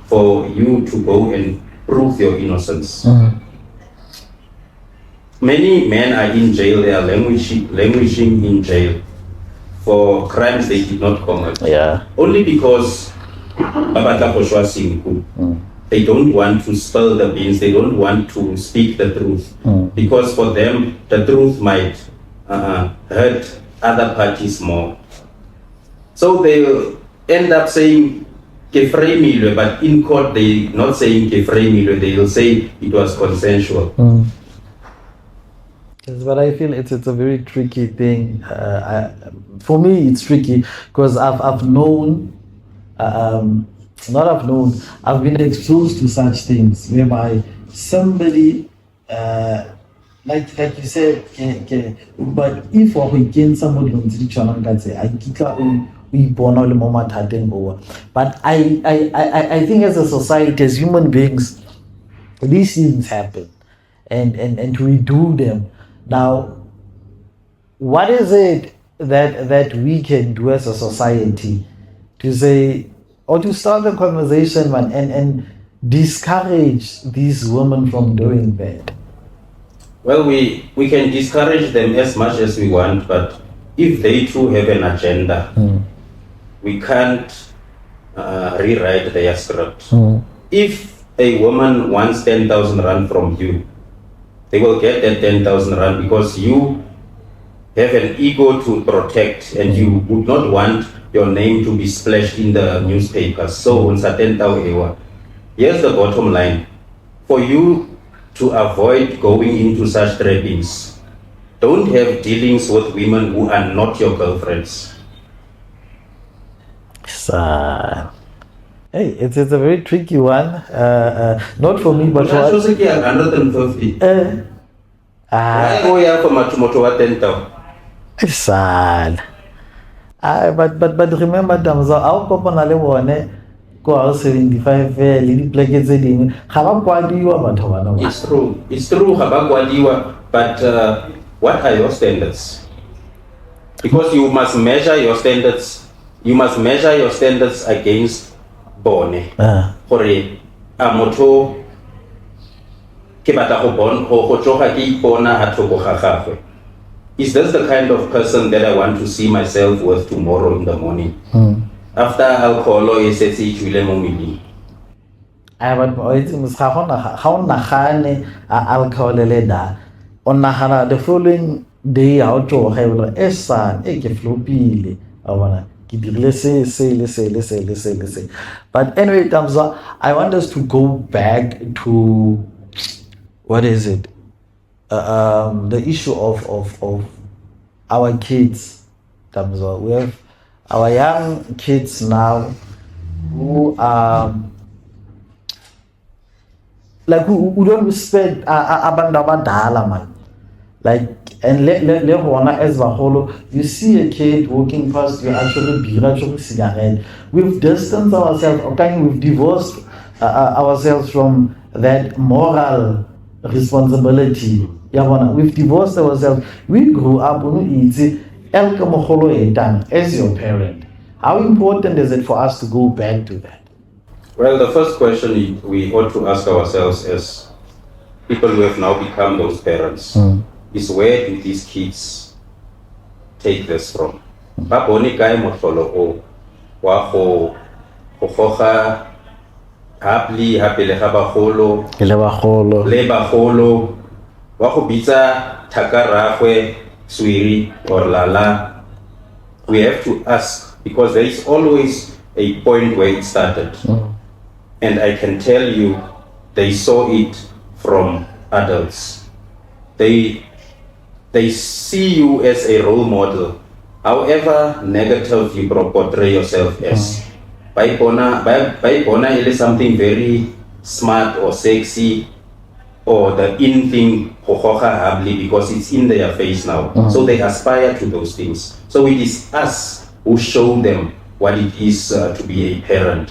for you to go and prove your innocence. Many men are in jail, they are languishing in jail for crimes they did not commit. Yeah. Only because they don't want to spill the beans, they don't want to speak the truth. Because for them, the truth might hurt other parties more. So they'll end up saying, Kefremilwe, but in court they not saying Kefremilwe, they will say it was consensual. Yes, but I feel it's a very tricky thing. For me, it's tricky because I've known, I've been exposed to such things whereby somebody, like you said, but if we gain somebody on the channel, but I think as a society, as human beings, these things happen, and we do them. Now, what is it that we can do as a society to say, or to start a conversation, man, and discourage these women from doing that? Well, we can discourage them as much as we want, but if they too have an agenda, we can't rewrite their script. If a woman wants 10,000 rand from you, they will get that 10,000 rand because you have an ego to protect and you would not want your name to be splashed in the newspapers. So, here's the bottom line. For you to avoid going into such trappings, don't have dealings with women who are not your girlfriends. Hey, it's a very tricky one. Not for me, but for 150. Why go here for Matsumoto at 10,000? Sad. But remember, Tamza, our couple one go 75 little places in Habakwadiwa. It's true, Habakwadiwa, but what are your standards? Because you must measure your standards. You must measure your standards against Bone. For a moto is this the kind of person that I want to see myself with tomorrow in the morning? After alcohol or SSH alcohol the following day out to have a son, listen. But anyway, Tamza, I want us to go back to what is it? The issue of our kids, Tamza. We have our young kids now who are like who don't respect abandabadala, man. Like, and as whole, you see a kid walking past you, actually cigarette. We've distanced ourselves, okay, we've divorced ourselves from that moral responsibility. We've divorced ourselves. We grew up as your parent. How important is it for us to go back to that? Well, the first question we ought to ask ourselves as people who have now become those parents is, where do these kids take this from? Baboni kai motlolo o wa go goga hapli hapele ga bagolo le bagolo wa go bitsa thakaragwe swiri or lala. We have to ask, because there is always a point where it started. And I can tell you, they saw it from adults. They see you as a role model, however negative you portray yourself as. Baipona is something very smart or sexy, or the in thing, because it's in their face now. So they aspire to those things. So it is us who show them what it is to be a parent.